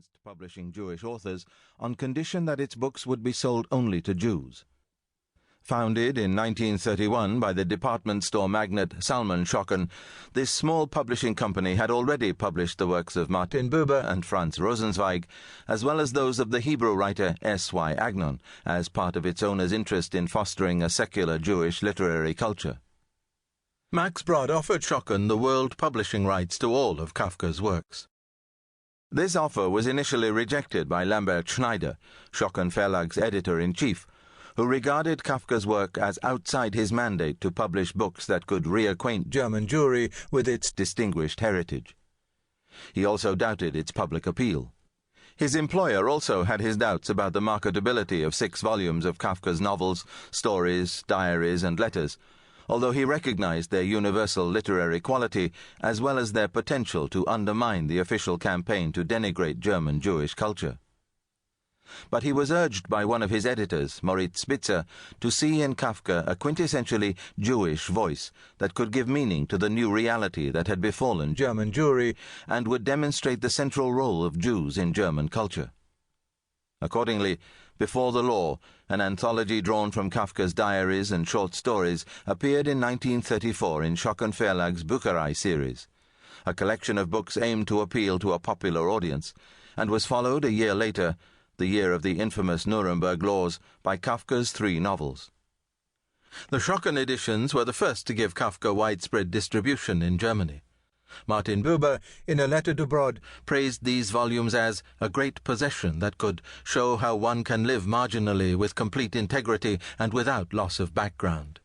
against publishing Jewish authors on condition that its books would be sold only to Jews. Founded in 1931 by the department store magnate Salman Schocken, this small publishing company had already published the works of Martin Buber and Franz Rosenzweig, as well as those of the Hebrew writer S.Y. Agnon, as part of its owner's interest in fostering a secular Jewish literary culture. Max Brod offered Schocken the world publishing rights to all of Kafka's works. This offer was initially rejected by Lambert Schneider, Schocken Verlag's editor-in-chief, who regarded Kafka's work as outside his mandate to publish books that could reacquaint German Jewry with its distinguished heritage. He also doubted its public appeal. His employer also had his doubts about the marketability of 6 volumes of Kafka's novels, stories, diaries, and letters, although he recognized their universal literary quality as well as their potential to undermine the official campaign to denigrate German Jewish culture. But he was urged by one of his editors, Moritz Spitzer, to see in Kafka a quintessentially Jewish voice that could give meaning to the new reality that had befallen German Jewry and would demonstrate the central role of Jews in German culture. Accordingly, Before the Law, an anthology drawn from Kafka's diaries and short stories, appeared in 1934 in Schocken Verlag's Bücherei series, a collection of books aimed to appeal to a popular audience, and was followed a year later, the year of the infamous Nuremberg Laws, by Kafka's 3 novels. The Schocken editions were the first to give Kafka widespread distribution in Germany. Martin Buber, in a letter to Brod, praised these volumes as a great possession that could show how one can live marginally with complete integrity and without loss of background.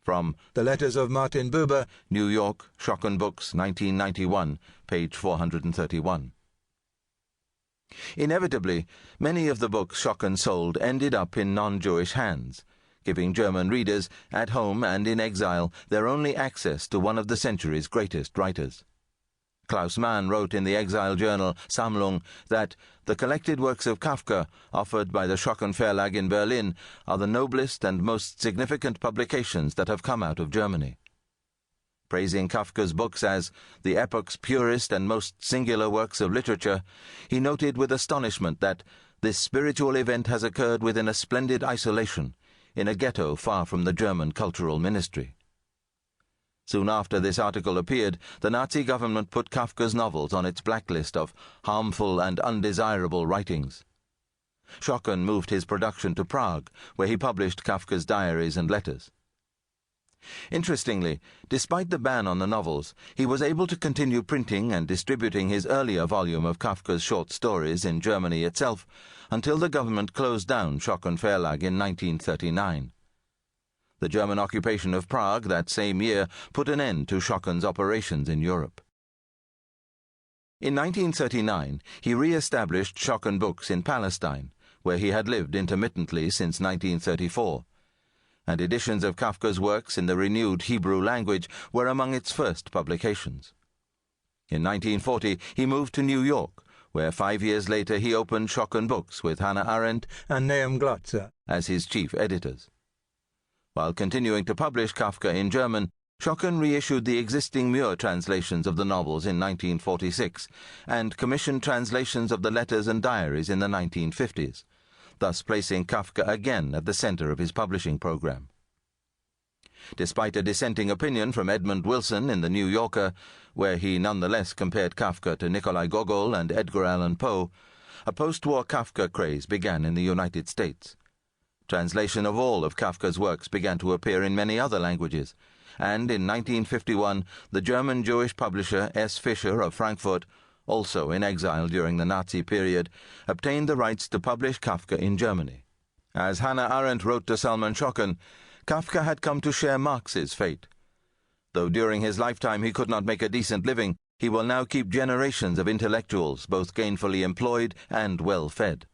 From The Letters of Martin Buber, New York, Schocken Books, 1991, page 431. Inevitably, many of the books Schocken sold ended up in non-Jewish hands, giving German readers, at home and in exile, their only access to one of the century's greatest writers. Klaus Mann wrote in the exile journal Sammlung that the collected works of Kafka, offered by the Schocken Verlag in Berlin, are the noblest and most significant publications that have come out of Germany. Praising Kafka's books as the epoch's purest and most singular works of literature, he noted with astonishment that this spiritual event has occurred within a splendid isolation, in a ghetto far from the German cultural ministry. Soon after this article appeared, the Nazi government put Kafka's novels on its blacklist of harmful and undesirable writings. Schocken moved his production to Prague, where he published Kafka's diaries and letters. Interestingly, despite the ban on the novels, he was able to continue printing and distributing his earlier volume of Kafka's short stories in Germany itself until the government closed down Schocken Verlag in 1939. The German occupation of Prague that same year put an end to Schocken's operations in Europe. In 1939, he re-established Schocken Books in Palestine, where he had lived intermittently since 1934. And editions of Kafka's works in the renewed Hebrew language were among its first publications. In 1940, he moved to New York, where 5 years later he opened Schocken Books with Hannah Arendt and Nahum Glotzer as his chief editors. While continuing to publish Kafka in German, Schocken reissued the existing Muir translations of the novels in 1946 and commissioned translations of the letters and diaries in the 1950s. Thus placing Kafka again at the center of his publishing program. Despite a dissenting opinion from Edmund Wilson in The New Yorker, where he nonetheless compared Kafka to Nikolai Gogol and Edgar Allan Poe, a post-war Kafka craze began in the United States. Translation of all of Kafka's works began to appear in many other languages, and in 1951 the German Jewish publisher S. Fischer of Frankfurt, also in exile during the Nazi period, obtained the rights to publish Kafka in Germany. As Hannah Arendt wrote to Salman Schocken, Kafka had come to share Marx's fate. Though during his lifetime he could not make a decent living, he will now keep generations of intellectuals both gainfully employed and well-fed.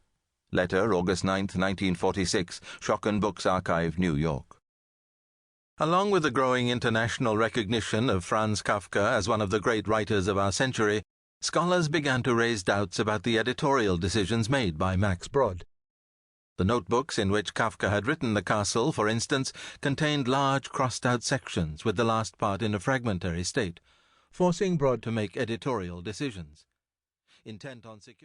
Letter, August 9, 1946, Schocken Books Archive, New York. Along with the growing international recognition of Franz Kafka as one of the great writers of our century, scholars began to raise doubts about the editorial decisions made by Max Brod. The notebooks in which Kafka had written The Castle, for instance, contained large crossed-out sections with the last part in a fragmentary state, forcing Brod to make editorial decisions. Intent on security.